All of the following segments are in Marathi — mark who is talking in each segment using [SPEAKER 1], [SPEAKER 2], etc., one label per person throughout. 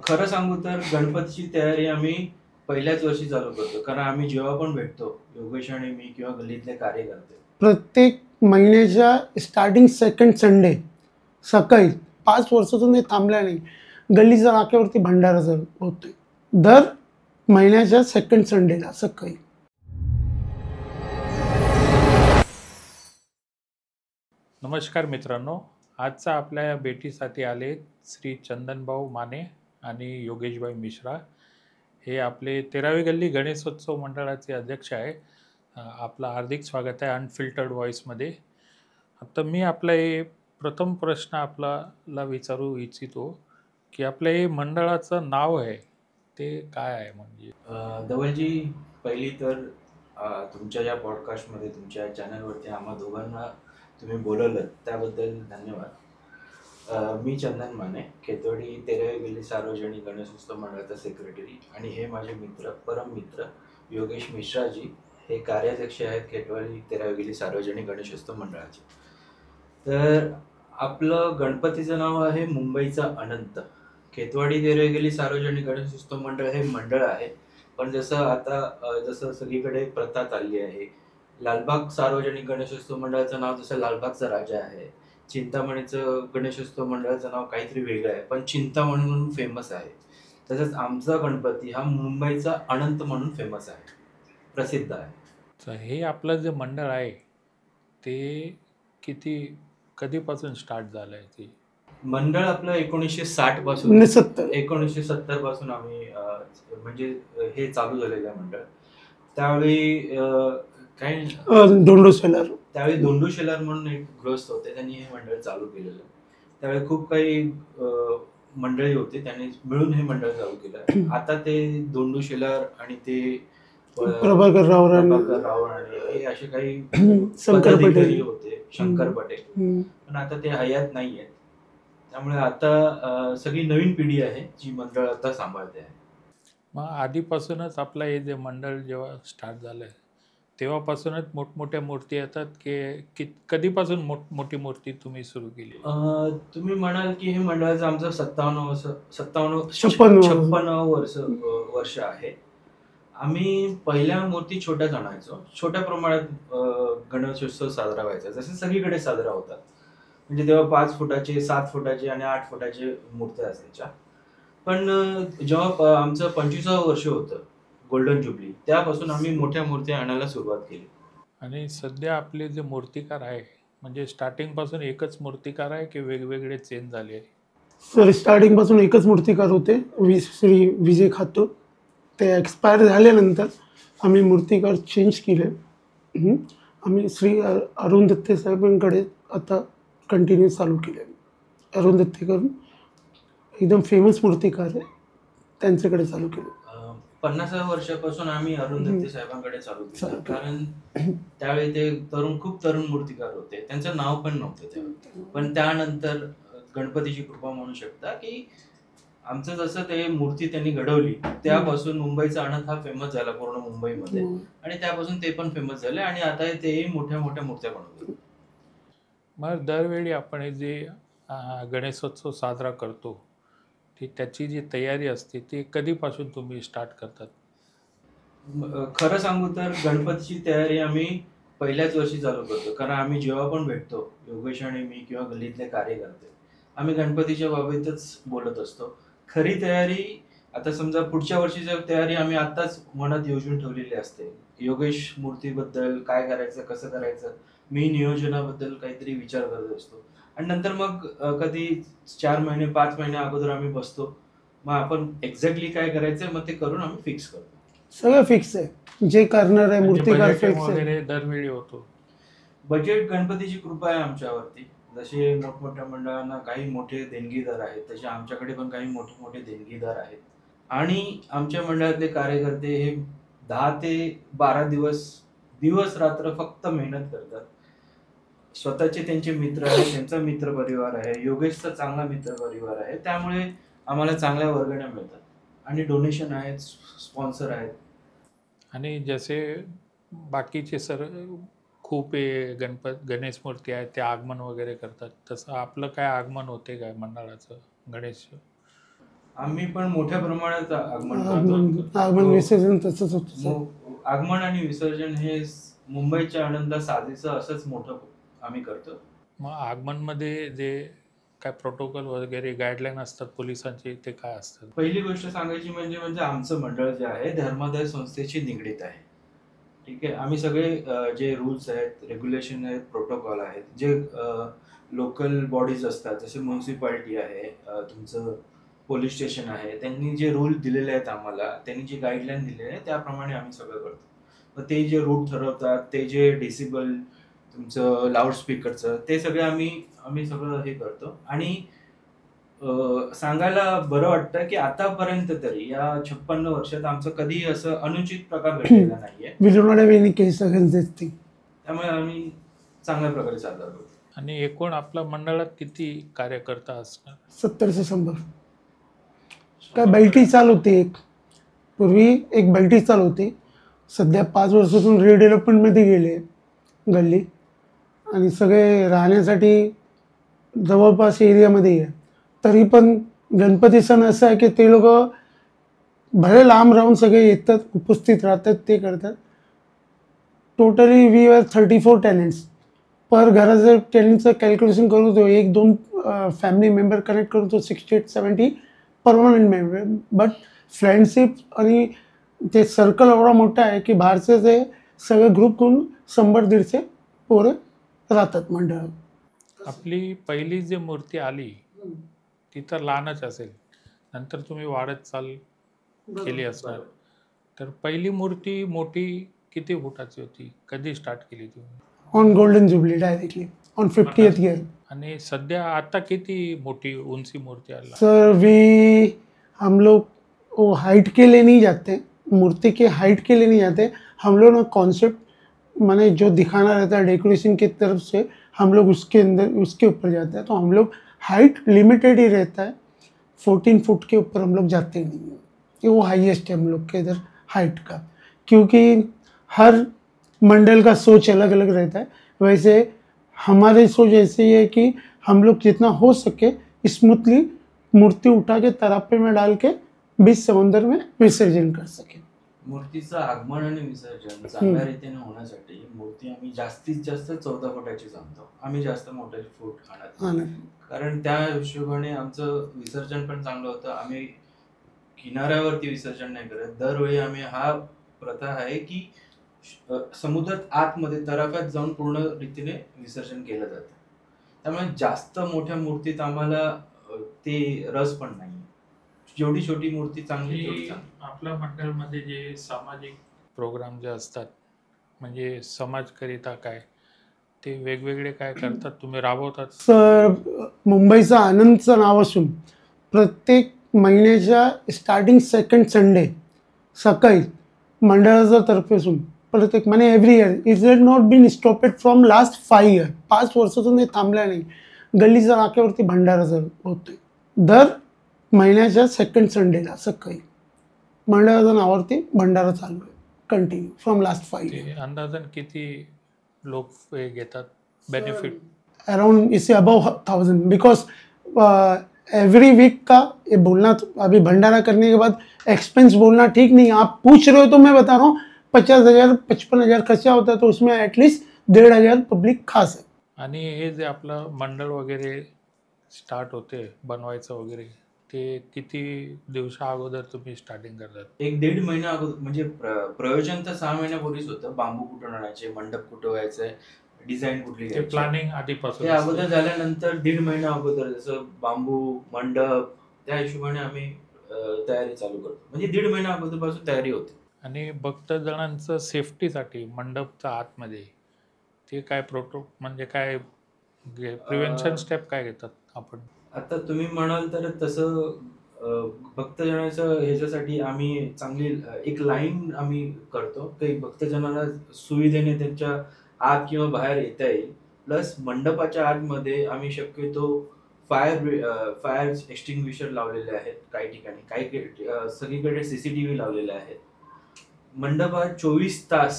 [SPEAKER 1] खरं सांगू तर गणपतीची तयारी आम्ही पहिल्याच वर्षी चालू करतो. कारण आम्ही जेव्हा पण भेटतो, योगेश आणि मी किंवा गल्लीतले कार्यकर्ते.
[SPEAKER 2] प्रत्येक महिन्याच्या स्टार्टिंग सेकंड संडे सकाळी 5 वर्षातून हे थांबल्या नाही. गल्लीच्या नाक्यावरती भंडारा होतोय. दर महिन्याच्या सेकंड संडेला सकाळी.
[SPEAKER 3] नमस्कार मित्रांनो, आजचा आपल्या या भेटीसाठी आले श्री चंदनभाऊ माने आणि योगेशभाई मिश्रा. हे आपले 13वी गल्ली गणेशोत्सव मंडळाचे अध्यक्ष आहे. आपलं हार्दिक स्वागत आहे अनफिल्टर्ड व्हॉइसमध्ये. आता मी आपला हे प्रथम प्रश्न आपल्याला विचारू इच्छितो की आपल्या हे मंडळाचं नाव आहे ते काय आहे? म्हणजे
[SPEAKER 1] धवलजी, पहिली तर तुमच्या या पॉडकास्टमध्ये तुमच्या चॅनलवरती आम्हा दोघांना तुम्ही बोलवलं त्याबद्दल धन्यवाद. मी चंदन माने, खेतवाडी 13वी गल्ली सार्वजनिक गणेशोत्सव मंडळाचा सेक्रेटरी, आणि हे माझे मित्र, परम मित्र योगेश मिश्राजी, हे कार्याध्यक्ष आहेत खेतवाडी 13वी गल्ली सार्वजनिक गणेशोत्सव मंडळाचे. तर आपलं गणपतीचं नाव आहे मुंबईचा अनंत. खेतवाडी 13वी गल्ली सार्वजनिक गणेशोत्सव मंडळ हे मंडळ आहे, पण जसं सगळीकडे प्रथा चालली आहे, लालबाग सार्वजनिक गणेशोत्सव मंडळाचं नाव जसं लालबागचा राजा आहे, चिंतामणीचं गणेशोत्सव मंडळाचं नाव काहीतरी वेगळं आहे, पण चिंतामणी म्हणून फेमस आहे. तसंच आमचा गणपती हा मुंबईचा अनंत म्हणून फेमस आहे, प्रसिद्ध आहे.
[SPEAKER 3] तर हे आपलं जे मंडळ आहे ते कधीपासून स्टार्ट झालं आहे? ते
[SPEAKER 1] मंडळ आपलं 1960 पासून 1970 पासून आम्ही म्हणजे हे चालू झालेलं आहे मंडळ. त्यावेळी त्यावेळी दोंडू शेलार म्हणून एक गृहस्थ होते, त्यांनी हे मंडळ चालू केलेलं. त्यावेळी खूप काही मंडळी होते, त्यांनी मिळून हे मंडळ चालू केलं. आता ते दोंडू शेलार आणि ते
[SPEAKER 2] प्रभाकर राव
[SPEAKER 1] राणे हे असे काही पदाधिकारी होते, शंकर पटेल, पण आता ते हयात नाही आहेत. त्यामुळे आता सगळी नवीन पिढी आहे जी मंडळ आता सांभाळते आहे.
[SPEAKER 3] मग आधीपासूनच आपलं हे जे मंडळ जेव्हा स्टार्ट झालं तेव्हापासूनच मोठमोठ्या मूर्ती येतात की कधीपासून मोठी मूर्ती तुम्ही सुरू केली?
[SPEAKER 1] तुम्ही म्हणाल की हे मंडळाचं आमचं 56 वर्ष आहे. आम्ही पहिल्या मूर्ती छोट्याच आणायचो, छोट्या प्रमाणात गणेशोत्सव साजरा व्हायचा, जसे सगळीकडे साजरा होतात. म्हणजे तेव्हा 5 फुटाचे, 7 फुटाचे आणि 8 फुटाचे मूर्त्या असायच्या. पण जेव्हा आमचं 25वं वर्ष होतं गोल्डन जुबली, त्यापासून आम्ही मोठ्या मूर्त्या आणायला सुरुवात केली.
[SPEAKER 3] आणि सध्या आपले जे मूर्तिकार आहे, म्हणजे स्टार्टिंग पासून एकच मूर्तिकार आहे की वेगवेगळे चेंज झाले आहे?
[SPEAKER 2] सर, स्टार्टिंग पासून एकच मूर्तिकार होते, श्री विजय खातूर. ते एक्सपायर झाल्यानंतर आम्ही मूर्तिकार चेंज केले. आम्ही श्री अरुण दत्ते साहेबांकडे आता कंटिन्यू चालू केले. अरुण दत्ते करून एकदम फेमस मूर्तिकार आहे, त्यांच्याकडे चालू केलं.
[SPEAKER 1] 50व्या वर्षापासून आम्ही अरुण दत्ते साहेबांकडे चालू केलं, कारण त्यावेळी ते खूप तरुण मूर्तिकार होते, त्यांचं नाव पण नव्हतं त्यावेळी. पण त्यानंतर गणपतीची कृपा म्हणू शकता की आमचं जसं ते मूर्ती त्यांनी घडवली, त्यापासून मुंबईचा अनंत हा फेमस झाला पूर्ण मुंबईमध्ये, आणि त्यापासून ते पण फेमस झाले, आणि आता तेही मोठ्या मोठ्या मूर्त्या बनवतात.
[SPEAKER 3] मग दरवेळी आपण जे गणेशोत्सव साजरा करतो त्याची जी तयारी असते ती कधीपासून तुम्ही स्टार्ट करतात?
[SPEAKER 1] खरं सांगू तर गणपतीची तयारी आम्ही पहिल्याच वर्षी चालू करतो, कारण आम्ही जेव्हा पण भेटतो, योगेश आणि मी किंवा गल्लीतले कार्यकर्ते, आम्ही गणपतीच्या बाबतीतच बोलत असतो. खरी तयारी आता समजा पुढच्या वर्षीची तयारी आम्ही आत्ताच मनात योजून ठेवलेली असते. योगेश मूर्तीबद्दल काय करायचं, कसं करायचं, मी नियोजनाबद्दल काहीतरी विचार करत असतो, आणि नंतर मग कधी 4 महिने 5 महिने अगोदर आम्ही बसतो, मग आपण एक्झॅक्टली काय करायचं मग ते करून आम्ही फिक्स करतो.
[SPEAKER 2] सगळं फिक्स आहे, जे करणार आहे मूर्तिकार फिक्स
[SPEAKER 3] वगैरे दरवेळी होतो.
[SPEAKER 1] बजेट गणपतीची कृपा आहे आमच्यावरती. जसे मोठमोठ्या मंडळांना काही मोठे देणगीदार आहेत, तसे आमच्याकडे पण काही मोठे मोठे देणगीदार आहेत, आणि आमच्या मंडळातले कार्यकर्ते हे 10 ते 12 दिवस रात्र फक्त मेहनत करतात. स्वतःचे त्यांचे मित्र आहेत, त्यांचा मित्र परिवार आहे, योगेशचा चांगला मित्र परिवार आहे, त्यामुळे आम्हाला चांगल्या वर्गण्या मिळतात, आणि डोनेशन आहेत, स्पॉन्सर आहेत.
[SPEAKER 3] आणि जसे बाकीचे खूप गणेश मूर्ती आहेत ते आगमन वगैरे करतात, तसं आपलं काय आगमन होते काय मंडळाचं गणेश?
[SPEAKER 1] आम्ही पण मोठ्या प्रमाणात आगमन करतो.
[SPEAKER 2] आगमन विसर्जन तसंच होतं सर.
[SPEAKER 1] आगमन आणि विसर्जन हे मुंबईच्या आनंदा साजेचं असंच मोठं आम्ही करतो.
[SPEAKER 3] मग आगमनमध्ये जे काय प्रोटोकॉल वगैरे गाईडलाईन असतात पोलिसांचे ते काय असतात?
[SPEAKER 1] पहिली गोष्ट सांगायची म्हणजे आमचं मंडळ जे आहे धर्मादाय संस्थेशी निगडीत आहे. ठीक आहे. आम्ही सगळे जे रूल्स आहेत, रेग्युलेशन आहेत, प्रोटोकॉल आहेत, जे लोकल बॉडीज असतात, जसे म्युन्सिपाल्टी आहे, तुमचं पोलीस स्टेशन आहे, त्यांनी जे रूल दिलेले आहेत आम्हाला, त्यांनी जे गाईडलाईन दिलेले आहे त्याप्रमाणे आम्ही सगळं करतो. मग ते जे रूट ठरवतात, ते जे डेसिबल, तुमचं लाऊडस्पीकरचं, ते सगळे आम्ही सगळं हे करतो. आणि सांगायला बरं वाटतं की आतापर्यंत तरी या 56 वर्षात आमचं कधी असं अनुचित प्रकार घडलेला नाहीये.
[SPEAKER 2] We do not have any case against this thing.
[SPEAKER 1] त्यामुळे आम्ही चांगल्या प्रकारे साजरा करतो.
[SPEAKER 3] आणि एकूण आपल्या मंडळात किती कार्यकर्ता असणार?
[SPEAKER 2] 70 से 100. काय बैठी चाल होती एक. पूर्वी एक बैठी चाल होती. सध्या 5 वर्षातून रिडेव्हलपमेंटमध्ये गेले गल्ली आणि सगळे राहण्यासाठी जवळपास एरियामध्ये आहे. तरी पण गणपती सण असं आहे की ते लोक भले लांब राहून सगळे येतात, उपस्थित राहतात, ते करतात. Totally we are 34 tenants. पर घराचं टेनंटचं कॅल्क्युलेशन करू तो 1-2 फॅमिली मेंबर कनेक्ट करू तो 68-70 परमनंट मेंबर. बट फ्रेंडशिप आणि ते सर्कल एवढा मोठा आहे की बाहेरचे ते सगळे ग्रुप करून 100-150 पोरं राहतात मंडळात.
[SPEAKER 3] आपली पहिली जी मूर्ती आली ती तर लहानच असेल, नंतर तुम्ही वाढत चाल केली असणार. तर पहिली मूर्ती मोठी किती फुटाची होती? कधी स्टार्ट केली तुम्ही?
[SPEAKER 2] On golden jubilee directly on 50th year.
[SPEAKER 3] आणि सध्या आता किती मोठी उंची मूर्ती आला?
[SPEAKER 2] सर हम लोग वो हाइट के लिए नहीं जाते, मूर्ति के हाइट के लिए नहीं जाते. हम लोग ना कॉन्सेप्ट माने जो दिखाना रहता है डेकोरेशन की तरफ से हम लोग उसके अंदर उसके ऊपर जाते हैं. तो हम लोग हाइट लिमिटेड ही रहता है. 14 फुट के ऊपर हम लोग जाते ही नहीं है. कि वो हाईएस्ट है हम लोग के इधर हाइट का, क्योंकि हर मंडल का सोच अलग अलग रहता है. वैसे हमारी सोच ऐसी है कि हम लोग जितना हो सके स्मूथली मूर्ति उठा के तरापे में डाल के बीच समुद्र में विसर्जन कर सके.
[SPEAKER 1] मूर्तीचं आगमन आणि विसर्जन चांगल्या रीतीने होण्यासाठी मूर्ती आम्ही जास्तीत जास्त 14 फुटाचीच आणतो. आम्ही जास्त मोठे फूट आणत नाही. कारण त्या हिशोबाने आमचं विसर्जन पण चांगलं होतं. आम्ही किनाऱ्यावरती विसर्जन नाही करत. दरवेळी आम्ही हा प्रथा आहे की समुद्रात आतमध्ये तराफ्यात जाऊन पूर्ण रीतीने विसर्जन केलं जातं. त्यामुळे जास्त मोठ्या मूर्तीत आम्हाला ते रस पण नाही. जेवढी छोटी मूर्ती चांगली तेवढी चांगली.
[SPEAKER 3] आपल्या मंडळमध्ये जे सामाजिक प्रोग्राम जे असतात, म्हणजे समाजकरिता काय ते वेगवेगळे काय करतात, तुम्ही राबवतात?
[SPEAKER 2] सर मुंबईचा आनंदचं नाव असून प्रत्येक महिन्याच्या स्टार्टिंग सेकंड संडे सकाळी मंडळाच्या तर्फे असून प्रत्येक म्हणजे every year it has not been stopped from last 5 year. 5 वर्षातून हे थांबल्या नाही. गल्लीच्या नाक्यावरती भंडारा होतोय दर महिन्याच्या सेकंड संडेला सकाळी. मंडळाच्या नावावरती भंडारा चालू आहे कंटिन्यू फ्रॉम लास्ट 5 इयर.
[SPEAKER 3] अंदाजन किती लोक हे घेतात बेनिफिट?
[SPEAKER 2] अराउंड इससे अबव 1000 बिकॉज एवरी वीक का ये बोलना अभी भंडारा करने के बाद एक्सपेंस बोलना ठीक नहीं. आप पूछ रहे हो तो मैं बता रहा हूँ 50,000 55,000 खर्चा होता है, तो उसमें एटलीस्ट 1,500 पब्लिक खा सकते.
[SPEAKER 3] आणि हे जे आपलं मंडळ वगैरे स्टार्ट होते बनवायचं वगैरे, ते किती दिवसा अगोदर तुम्ही स्टार्टिंग करतात?
[SPEAKER 1] 1-1.5 महिना अगोदर. म्हणजे प्रयोजन तर 6 महिन्यापूर्वीच होतं. बांबू कुठून आणायचे, मंडप कुठं व्हायचंय, डिझाईन कुठली
[SPEAKER 3] ते
[SPEAKER 1] घ्यायची,
[SPEAKER 3] प्लॅनिंग आधीपासून
[SPEAKER 1] ते अगोदर झाल्यानंतर 1.5 महिना अगोदर जसं बांबू मंडप त्या हिशोबाने आम्ही तयारी चालू करतो. म्हणजे 1.5 महिना अगोदरपासून तयारी होते.
[SPEAKER 3] आणि भक्तजनांचं सेफ्टीसाठी मंडपच्या आतमध्ये ते काय म्हणजे काय प्रिव्हेन्शन स्टेप काय घेतात आपण?
[SPEAKER 1] आता तुम्ही म्हणाल तर तसं भक्तजनाचं ह्याच्यासाठी आम्ही चांगली एक लाईन आम्ही करतो की भक्तजनांना सुविधेने त्यांच्या आत किंवा बाहेर येता येईल. प्लस मंडपाच्या आतमध्ये आम्ही शक्यतो फायर एक्सटिंग्विशर लावलेले आहेत काही ठिकाणी, काही सगळीकडे CCTV लावलेले आहेत. मंडपात 24 तास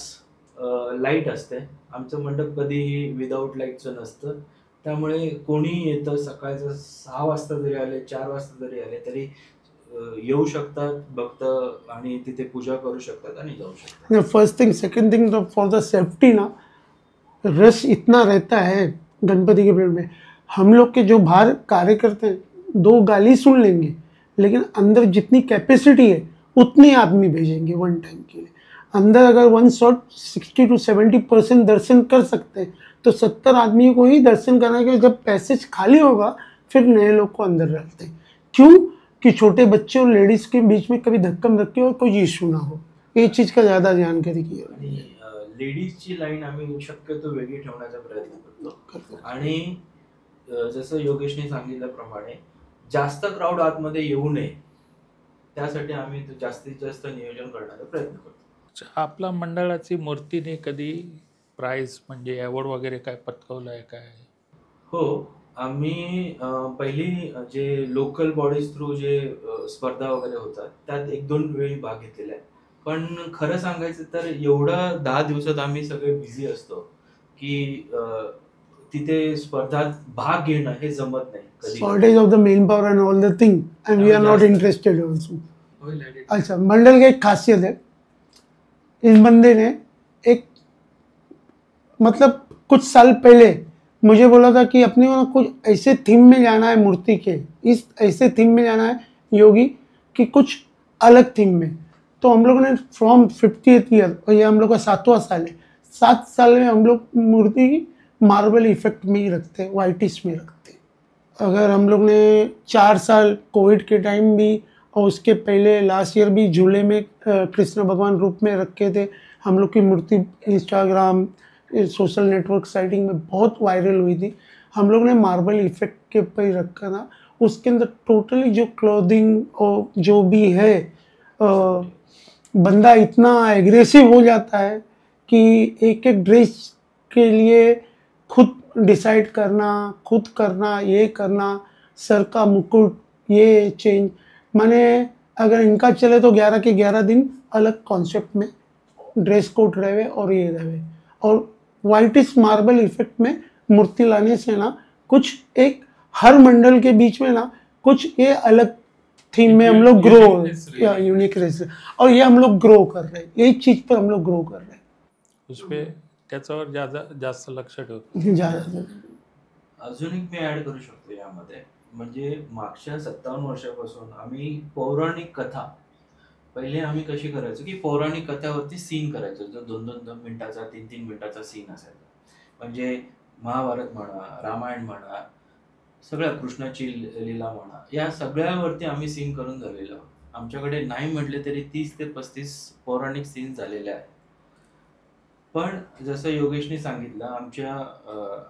[SPEAKER 1] लाईट असते. आमचं मंडप कधीही विदाऊट लाईटचं नसतं. त्यामुळे कोणी येतं सकाळचं 6 वाजता जरी आले, 4 वाजता जरी आले तरी येऊ शकतात भक्त आणि तिथे पूजा करू शकतात आणि जाऊ शकतात.
[SPEAKER 2] First thing, second thing, for the safety ना, रश इतना रहता है गणपति के पेड़ में, हम लोग के जो बाहर कार्य करते हैं 2 गाली सुन लेंगे, लेकिन अंदर जितनी कैपेसिटी है उतनी आदमी भेजेंगे वन टाइम के लिए. अंदर अगर वन शॉट 60 to 70% दर्शन कर सकते हैं तो 70 आदमी को ही दर्शन करने के, जब पैसेज खाली होगा फिर नए लोग को अंदर डालते हैं. क्यों? कि छोटे बच्चे और लेडीज के बीच में कभी धक्कम धक्के और कोई इशू ना हो, ये चीज़ का ज़्यादा जानकारी की है.
[SPEAKER 1] आणि लेडीजची लाईन आम्ही शक्यतो वेगळी ठेवण्याचा प्रयत्न करतो. आणि जसं योगेशने सांगितल्याप्रमाणे जास्त क्राऊड आतमध्ये येऊ नये त्यासाठी आम्ही जास्तीत जास्त नियोजन करण्याचा प्रयत्न करतो.
[SPEAKER 3] आपल्या मंडळाची मूर्तीने कधी प्राइज म्हणजे अवॉर्ड वगैरे काय पटकवलं आहे काय?
[SPEAKER 1] हो, आम्ही पहिली जे लोकल बॉडीज थ्रू जे स्पर्धा वगैरे होतात त्यात 1-2 वेळी भाग घेतलेला आहे. पण खरं सांगायचं तर एवढं 10 दिवसात आम्ही सगळे बिझी असतो की तिथे स्पर्धात भाग घेणं हे जमत नाही कधी.
[SPEAKER 2] Shortage of the main power and all the thing, and we are not interested also.
[SPEAKER 1] होईल edit.
[SPEAKER 2] अच्छा, मंडल की एक खासियत है, इस बंदे ने एक मतलब कुछ साल पहले मुझे बोला था कि अपने को कुछ ऐसे थीम में जाना है मूर्ति के, इस ऐसे थीम में जाना है योगी कि कुछ अलग थीम में. तो हम लोग ने फ्रॉम 50th ईयर, और ये हम लोग का 7वां साल है, 7 साल में हम लोग मूर्ति की मार्बल इफेक्ट में ही रखते हैं, वाइटिश में रखते हैं. अगर हम लोग ने 4 साल कोविड के टाइम भी और उसके पहले लास्ट ईयर भी झूले में कृष्ण भगवान रूप में रखे थे. हम लोग की मूर्ति इंस्टाग्राम सोशल नेटवर्क साइटिंग में बहुत वायरल हुई थी. हम लोग ने मार्बल इफेक्ट के ऊपर ही रखा था. उसके अंदर टोटली जो क्लोथिंग और जो भी है, बंदा इतना एग्रेसिव हो जाता है कि एक एक ड्रेस के लिए खुद डिसाइड करना, खुद करना, ये करना, सर का मुकुट ये चेंज, माने अगर इनका चले तो 11 के 11 दिन अलग कॉन्सेप्ट में ड्रेस कोड रहे और ये रहे. और वाइटिश मार्बल इफेक्ट में मूर्ति लाने से ना कुछ एक हर मंडल के बीच में ना कुछ ये अलग थीम में हम लोग ग्रो, यूनिकनेस, और ये हम लोग ग्रो कर रहे हैं, यही चीज पर हम लोग ग्रो कर रहे हैं.
[SPEAKER 3] उसपे त्याच्यावर जास्त लक्ष ठेवतो.
[SPEAKER 2] ज़्यादा
[SPEAKER 1] अजून एक मी ऍड करू शकतो यामध्ये, म्हणजे मागच्या 57 वर्षापासून आम्ही पौराणिक कथा, पहिले आम्ही कशी करायचो की पौराणिक कथावरती सीन करायचो, जो 2-2 मिनिटाचा 3-3 मिनिटाचा सीन असायचा. म्हणजे महाभारत म्हणा, रामायण म्हणा, सगळ्या कृष्णाची लीला म्हणा, या सगळ्यावरती आम्ही सीन करून झालेलो आहोत. आमच्याकडे नाही म्हटले तरी 30 ते 35 पौराणिक सीन झालेले आहेत. पण जसं योगेशने सांगितलं,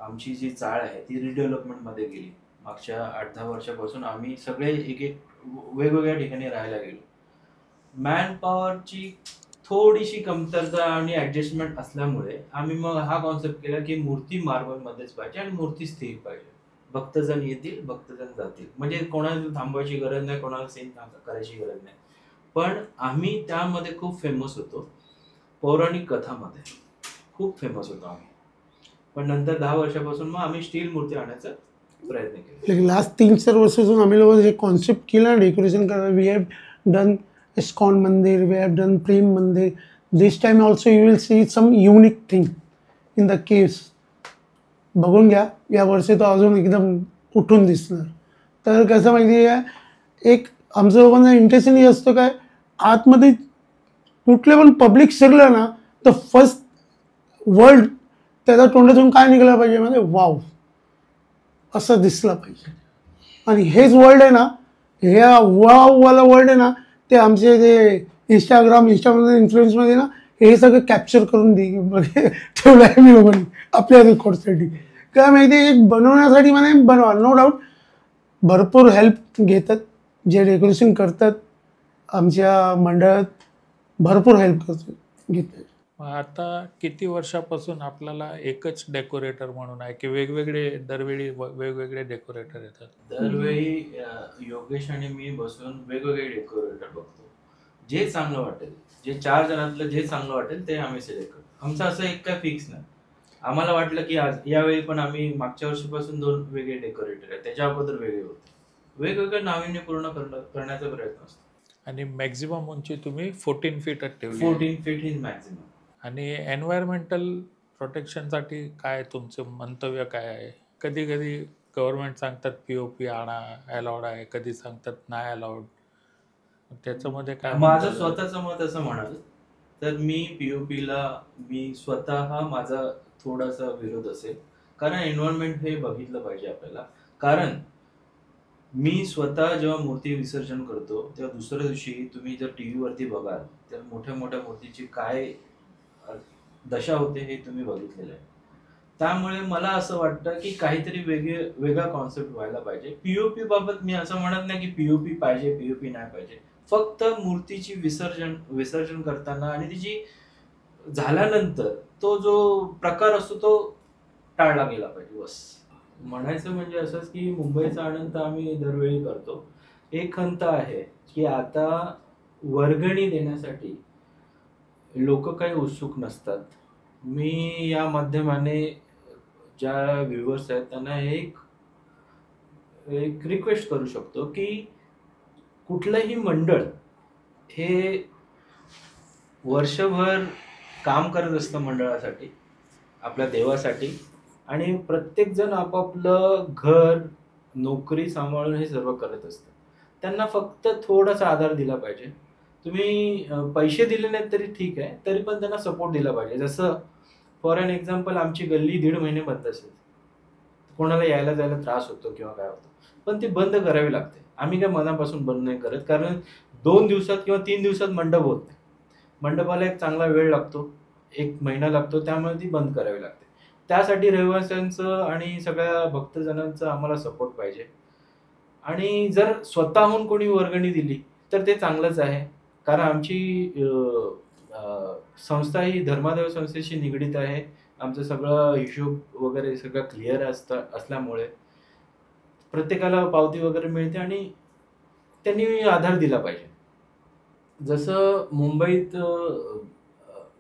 [SPEAKER 1] आमची जी चाळ आहे ती रिडेव्हलपमेंटमध्ये गेली. मागच्या 8-10 वर्षापासून आम्ही सगळे एक एक वेगवेगळ्या ठिकाणी राहायला गेलो. मॅन पॉवरची थोडीशी कमतरता आणि ऍडजस्टमेंट असल्यामुळे आम्ही मग हा कॉन्सेप्ट केला की मूर्ती मार्बलमध्येच पाहिजे आणि मूर्ती स्थिर पाहिजे. भक्तजण येतील, भक्तजण जातील, म्हणजे कोणाला थांबवायची गरज नाही, कोणाला सीन करायची गरज नाही. पण आम्ही त्यामध्ये खूप फेमस होतो, पौराणिक कथामध्ये खूप फेमस होतो आम्ही. पण नंतर 10 वर्षापासून मग आम्ही स्टील मूर्ती आणायचा प्रयत्न केला.
[SPEAKER 2] लेकिन लास्ट 3-4 वर्षापासून आम्ही लोक जे कॉन्सेप्ट केला डेकोरेशन करा, वी हॅव डन इस्कॉन मंदिर, we have done Prem Mandir. This time also you will see some unique thing in the caves. बघून घ्या, या वर्षी तो अजून एकदम उठून दिसणार. तर कसं माहिती आहे, एक आमचं लोकांचा इंटेन्शन हे असतं काय, आतमध्ये कुठले पण पब्लिक शिरलं ना तर फर्स्ट वर्ल्ड त्याच्या तोंडातून काय निघालं पाहिजे, म्हणजे वाव असं दिसलं पाहिजे. आणि हेच वर्ल्ड आहे ना, ह्या वाववाला वर्ल्ड आहे ना, ते आमचे जे इंस्टाग्राममध्ये इन्फ्लुएन्समध्ये ना हे सगळं कॅप्चर करून ठेवलं आहे मी लोकांनी आपल्या रेकॉर्डसाठी. काय माहिती आहे, एक बनवण्यासाठी म्हणे बनवा, नो डाऊट भरपूर हेल्प घेतात जे डेकोरेशन करतात आमच्या मंडळात, भरपूर हेल्प घेतात.
[SPEAKER 3] आता किती वर्षापासून आपल्याला एकच डेकोरेटर म्हणून आहे की वेगवेगळे दरवेळी वेगवेगळे डेकोरेटर येतात?
[SPEAKER 1] दरवेळी योगेश आणि मी बसून वेगवेगळे डेकोरेटर बघतो. जे चांगलं वाटेल, जे 4 जणांतलं जे चांगलं वाटेल ते आम्ही सिलेक्ट करतो. आमचं असं एक काय फिक्स नाही. आम्हाला वाटलं की आज यावेळी पण आम्ही मागच्या वर्षीपासून 2 वेगळे डेकोरेटर आहेत, त्याच्या अगोदर वेगळे होते. वेगवेगळं नाविन्यपूर्ण करण्याचा प्रयत्न असतो.
[SPEAKER 3] आणि मॅक्झिमम उंची तुम्ही 14 फीटच ठेवली.
[SPEAKER 1] 14 फीट इज मॅक्झिमम.
[SPEAKER 3] आणि एन्व्हायरमेंटल प्रोटेक्शनसाठी काय तुमचं मंतव्य काय आहे? कधी कधी गव्हर्नमेंट सांगतात POP आणा, अलाउड आहे, कधी सांगतात नाही अलाउड. त्याच्यामध्ये काय
[SPEAKER 1] माझं
[SPEAKER 3] मंतव्य?
[SPEAKER 1] स्वतःचं मत असं म्हणाल तर मी POPला मी स्वतः माझा थोडासा विरोध असेल, कारण एन्व्हायरमेंट हे बघितलं पाहिजे आपल्याला. कारण मी स्वतः जेव्हा मूर्ती विसर्जन करतो तेव्हा दुसऱ्या दिवशी तुम्ही जर TV वरती बघाल तर मोठ्या मोठ्या मूर्तीची काय दशा होते हे तुम्ही बघितलेलं आहे. त्यामुळे मला असं वाटतं की काहीतरी वेगळा कॉन्सेप्ट व्हायला पाहिजे. POP बाबत मी असं म्हणत नाही की POP पाहिजे, POP नाही पाहिजे. फक्त मूर्तीची विसर्जन करताना आणि तिची झाल्यानंतर तो जो प्रकार असतो तो टाळला गेला पाहिजे बस. म्हणायचं म्हणजे असंच की मुंबईचा आनंद आम्ही दरवेळी करतो. एक खंत आहे की आता वर्गणी देण्यासाठी लोक काही उत्सुक नसतात. मी या माध्यमाने ज्या व्ह्युअर्स आहेत त्यांना एक रिक्वेस्ट करू शकतो की कुठलंही मंडळ हे वर्षभर काम करत असतं मंडळासाठी, आपल्या देवासाठी, आणि प्रत्येक जण आपापलं घर नोकरी सांभाळून हे सर्व करत असतं. त्यांना फक्त थोडासा आधार दिला पाहिजे. तुम्ही पैसे दिले नाहीत तरी ठीक आहे, तरी पण त्यांना सपोर्ट दिला पाहिजे. जसं फॉर एन एक्झाम्पल आमची गल्ली 1.5 महिने बंद असेल, कोणाला यायला जायला त्रास होतो किंवा काय होतं, पण ती बंद करावी लागते. आम्ही काय मनापासून बंद नाही करत, कारण 2 दिवसात किंवा 3 दिवसात मंडप होत नाही. मंडपाला एक चांगला वेळ लागतो, 1 महिना लागतो, त्यामुळे ती बंद करावी लागते. त्यासाठी रहिवाशांचं आणि सगळ्या भक्तजनांचं आम्हाला सपोर्ट पाहिजे. आणि जर स्वतःहून कोणी वर्गणी दिली तर ते चांगलंच आहे, कारण आमची संस्था ही धर्मादाय संस्थेशी निगडीत आहे. आमचं सगळं हिशोब वगैरे सगळं क्लिअर असल्यामुळे प्रत्येकाला पावती वगैरे मिळते आणि त्यांनी आधार दिला पाहिजे. जसं मुंबईत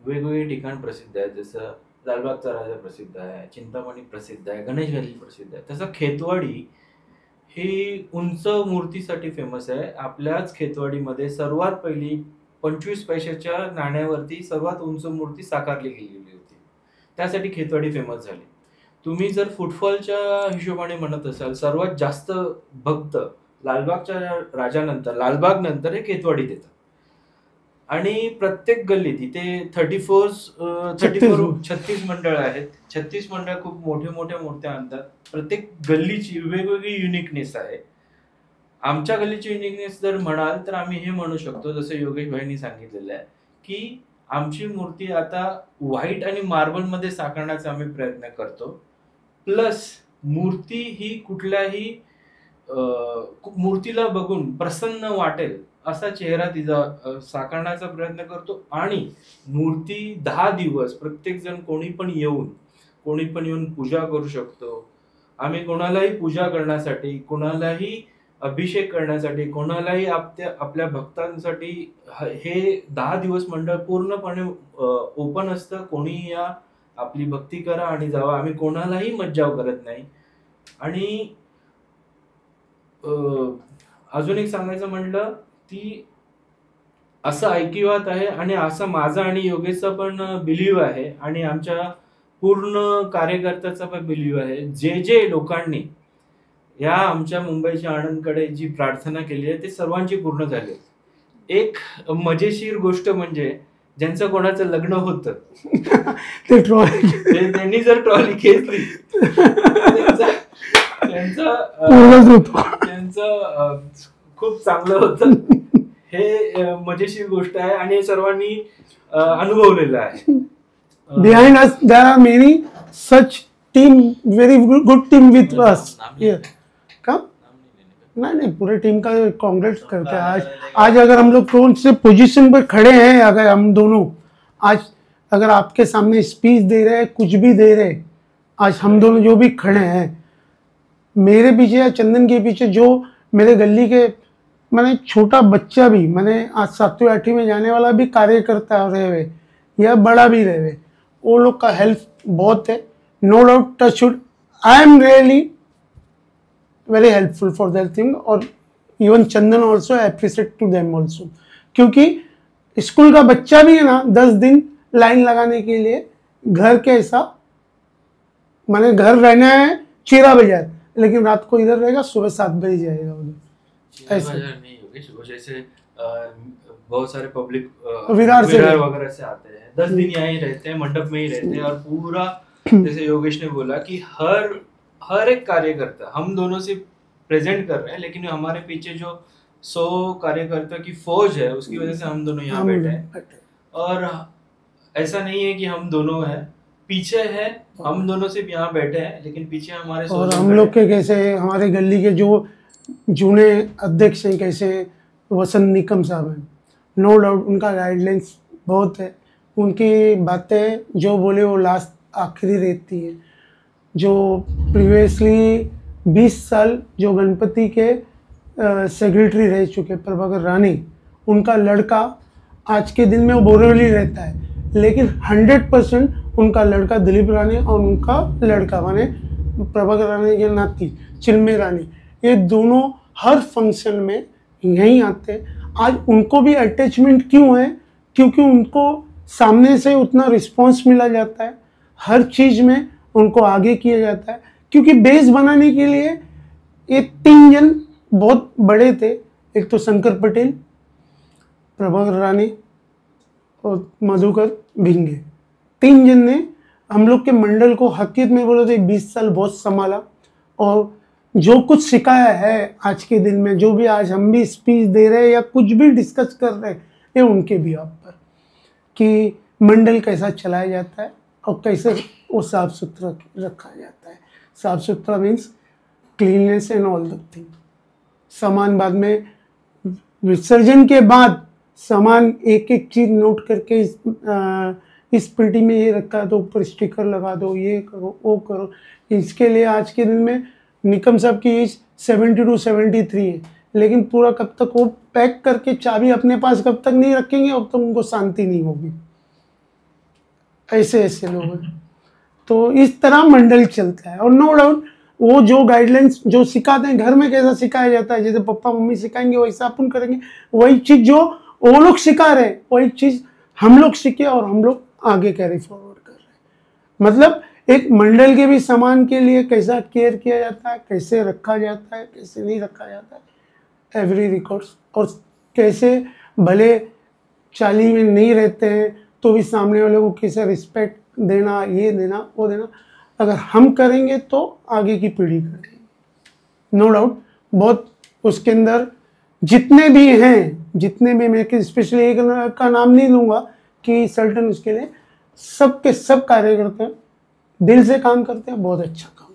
[SPEAKER 1] वेगवेगळे ठिकाण प्रसिद्ध आहेत, जसं लालबागचा राजा प्रसिद्ध आहे, चिंतामणी प्रसिद्ध आहे, गणेश गल्ली प्रसिद्ध आहे, तसं खेतवाडी ही उंच मूर्तीसाठी फेमस आहे. आपल्याच खेतवाडीमध्ये सर्वात पहिली 25 पैशाच्या नाण्यावरती सर्वात उंच मूर्ती साकारली गेलेली होती. त्यासाठी खेतवाडी फेमस झाली. तुम्ही जर फुटफॉलच्या हिशोबाने म्हणत असाल, सर्वात जास्त भक्त लालबागच्या लालबाग नंतर हे खेतवाडीत येतात. आणि प्रत्येक गल्लीत इथे 36 मंडळ आहेत. 36 मंडळ खूप मोठ्या मूर्त्या आणतात. प्रत्येक गल्लीची वेगवेगळी युनिकनेस आहे. आमच्या गल्लीची युनिकनेस जर म्हणाल तर आम्ही हे म्हणू शकतो, जसं योगेश भाईंनी सांगितलेलं आहे की आमची मूर्ती आता व्हाईट आणि मार्बल मध्ये साकारण्याचा आम्ही प्रयत्न करतो. प्लस मूर्ती ही कुठल्याही मूर्तीला बघून प्रसन्न वाटेल असा चेहरा तिचा साकारण्याचा प्रयत्न करतो. आणि मूर्ती 10 दिवस प्रत्येक जण कोणी पण येऊन पूजा करू शकतो. आम्ही कोणालाही पूजा करण्यासाठी, कोणालाही अभिषेक करण्यासाठी, कोणालाही आपल्या भक्तांसाठी हे 10 दिवस मंडळ पूर्णपणे ओपन असतं. कोणी या, आपली भक्ती करा आणि जावा. आम्ही कोणालाही मज्जाव करत नाही. आणि अजून एक सांगायचं म्हटलं की असं ऐकिवात आहे आणि असं माझा आणि योगेशचा पण बिलीव्ह आहे आणि आमच्या पूर्ण कार्यकर्त्याचा पण बिलीव्ह आहे. जे लोकांनी या आमच्या मुंबईच्या आनंदकडे जी प्रार्थना केली आहे ते सर्वांची पूर्ण झाली. एक मजेशीर गोष्ट म्हणजे ज्यांचं कोणाचं लग्न होतं
[SPEAKER 2] ते ट्रॉली
[SPEAKER 1] त्यांनी जर ट्रॉली खेचली त्यांचं खूप चांगलं होतं. हे मजेशीर गोष्ट आहे आणि सर्वांनी अनुभवलेलं आहे.
[SPEAKER 2] Behind us there are many such team, very good team with us. का नहीं, पूरे टीम का कांग्रेस करते हैं. आज अगर हम लोग कौन से पोजीशन पर खड़े हैं, अगर हम दोनों आज अगर आपके सामने स्पीच दे रहे हैं, कुछ भी दे रहे, आज हम दोनों जो भी खड़े हैं, मेरे पीछे या चंदन के पीछे जो मेरे गली के मैंने छोटा बच्चा भी, मैंने आज 7वीं 8वीं में जाने वाला भी कार्यकर्ता रहे हुए या बड़ा भी रहे हुए, वो लोग का हेल्प बहुत है. No doubt, touch wood, I am really very helpful for that thing, और even Chandan also appreciate to them also, क्योंकि स्कूल का बच्चा भी है ना 10 दिन लाइन लगाने के लिए घर के ऐसा, माने घर रहना है चीरा बाजार, लेकिन रात को इधर रहेगा, सुबह 7 बजे जाएगा उधर।
[SPEAKER 1] ऐसा नहीं होगी, जैसे बहुत सारे पब्लिक
[SPEAKER 2] विरार
[SPEAKER 1] वगैरह से आते हैं, 10 दिन यहाँ ही रहते हैं, मंडप में ही रहते हैं, और पूरा जैसे योगेश ने बोला कि हर एक कार्यकर्ता, हम दोनों से प्रेजेंट कर रहे हैं, लेकिन हमारे पीछे जो 100 कार्यकर्ता की फौज है, उसकी वजह से हम दोनों यहाँ बैठे हैं। और ऐसा नहीं है कि हम दोनों हैं, पीछे है, हम दोनों सिर्फ यहाँ बैठे हैं, लेकिन पीछे हमारे
[SPEAKER 2] और हम लोग के कैसे, हमारे गली के जो जूने अध्यक्ष हैं, कैसे वसंत निकम साहब हैं, नो डाउट उनका गाइडलाइंस बहुत है, उनकी बातें जो बोले वो लास्ट आखिरी रहती है। जो प्रीवियसली 20 साल जो गणपति के सेक्रेटरी रह चुके प्रभाकर रानी, उनका लड़का आज के दिन में वो बोरीवली रहता है, लेकिन 100% उनका लड़का दिलीप रानी और उनका लड़का माने प्रभाकर रानी के नाती चिन्मय रानी, ये दोनों हर फंक्शन में यहीं आते हैं। आज उनको भी अटैचमेंट क्यों है? क्योंकि उनको सामने से उतना रिस्पांस मिला जाता है, हर चीज़ में उनको आगे किया जाता है, क्योंकि बेस बनाने के लिए ये 3 जन बहुत बड़े थे, एक तो शंकर पटेल, प्रभाकर रानी और मधुकर भिंगे, 3 जन ने हम लोग के मंडल को हकीकत में बोले तो 20 साल बहुत संभाला, और जो कुछ सिखाया है आज के दिन में, जो भी आज हम भी स्पीच दे रहे हैं या कुछ भी डिस्कस कर रहे हैं, ये उनके भी आप पर, कि मंडल कैसा चलाया जाता है और कैसे वो साफ सुथरा रखा जाता है। साफ सुथरा means cleanness and all the thing. सामान बाद में, विसर्जन के बाद सामान एक एक चीज़ नोट करके इस पेटी में ये रखा है तो ऊपर स्टिकर लगा दो, ये करो वो करो। इसके लिए आज के दिन में निकम साहब की एज 72 73 है, लेकिन पूरा कब तक वो पैक करके चाबी अपने पास कब तक नहीं रखेंगे अब तक उनको शांति नहीं होगी। ऐसे ऐसे लोग हैं, तो इस तरह मंडल चलता है। और नो डाउट वो जो गाइडलाइंस जो सिखाते हैं घर में कैसा सिखाया जाता है, जैसे पापा मम्मी सिखाएंगे वैसा अपन करेंगे, वही चीज़ जो वो लोग सिखा रहे हैं वही चीज़ हम लोग सीखे और हम लोग आगे कैरी फॉरवर्ड कर रहे हैं। मतलब एक मंडल के भी सामान के लिए कैसा केयर किया जाता है, कैसे रखा जाता है, कैसे नहीं रखा जाता है, एवरी रिकॉर्ड्स, और कैसे भले चाली में नहीं रहते हैं तो भी सामने वाले को कैसे रिस्पेक्ट देना, ये देना वो देना, अगर हम करेंगे तो आगे की पीढ़ी करेगी। नो डाउट बहुत उसके अंदर जितने भी हैं, जितने भी, मैं स्पेशली एक का नाम नहीं लूँगा कि सर्टन, उसके लिए सब के सब कार्यकर्ता दिल से काम करते हैं, बहुत अच्छा काम।